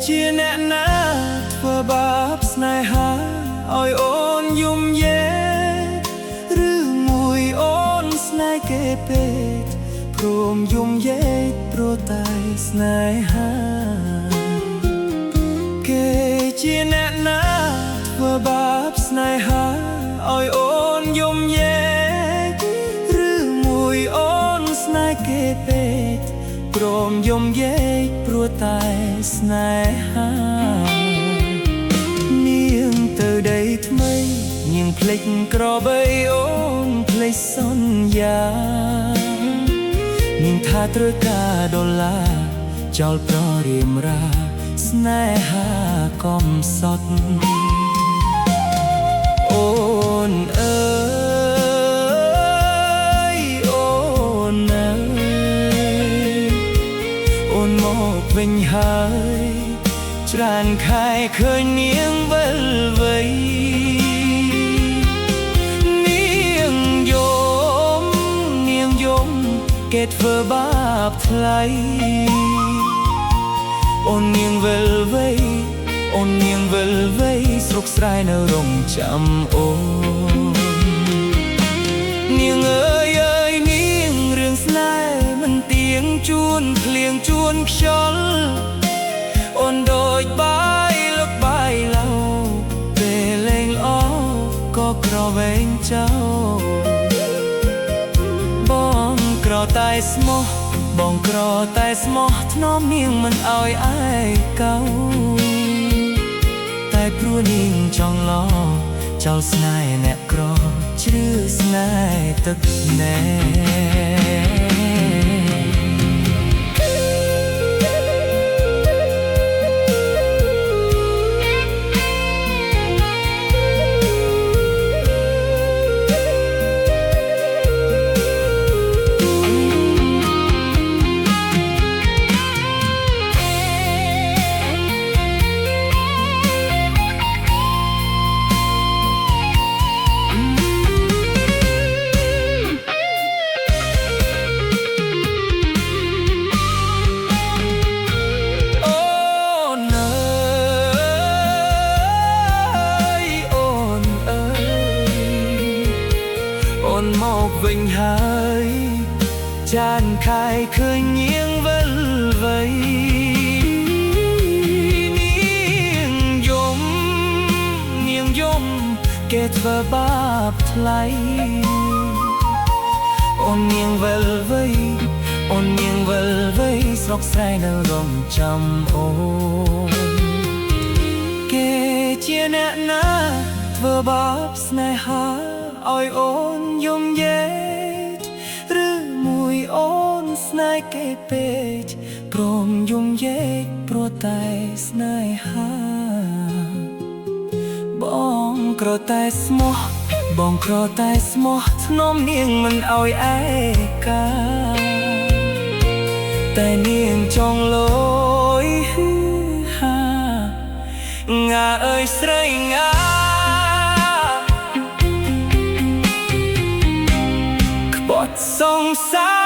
ជាអ្នកណាធ្វើបាបស្នេហាឲ្យអូនយំយេឬមួយអូនស្នេហ៍គេពេកព្រមយំយេព្រោះតែស្នេហាគេជាអ្នកណាធ្វើបាបស្នេហាឲ្យអូនយំយេឬមួយអូនស្នេហ៍គេពេកព្រមយំយេព្រោះតែស្នេហានាងទៅដីថ្មីនាងភ្លេចក្របីអូនភ្លេចសន្យានាងថាត្រូវការដុល្លារចោលប្ររៀមរាស្នេហាកំសត់អូនអើយអូនអើយអូនមកវិញហើយច្រើនខែឃើញនាងវិលវ័យនាងយំគេធ្វើបាបថ្លៃអូននាងវិលវ័យអូននាងវិលវ័យស្រុកស្រែនៅរងចាំអូននាងអើយអើយនាងរឿងស្នេហ៍មិនទៀងជួនភ្លៀងជួនខ្យល់អូនដូចបាយលុកបាយឡៅពេលលេងល្អក៏ក្រវែងចោលបងក្រតែស្មោះបងក្រតែស្មោះថ្នមនាងមិនអោយឯកោតែព្រោះនាងចង់ឡចោលស្នេហ៍អ្នកក្រជ្រឺស្នេហ៍ទឹកណែមកវិញហើយចានខាយឃើញនាងវិលវ័យនាងយំគេធ្វើបាបថ្លៃអូននាងវិលវ័យអូននាងវិលវ័យស្រុកស្រែនៅរងចាំអូនគេជាអ្នកណាធ្វើបាបស្នេហាឲ្យអូនយំយេឬមួយអូនស្នេហ៍គេពេកព្រមយំយេព្រោះតែស្នេហាបងក្រតែស្មោះបងក្រតែស្មោះថ្នមនាងមិនអោយឯកាតែនាងចង់លយហាងាអើយស្រីងាសង្សារ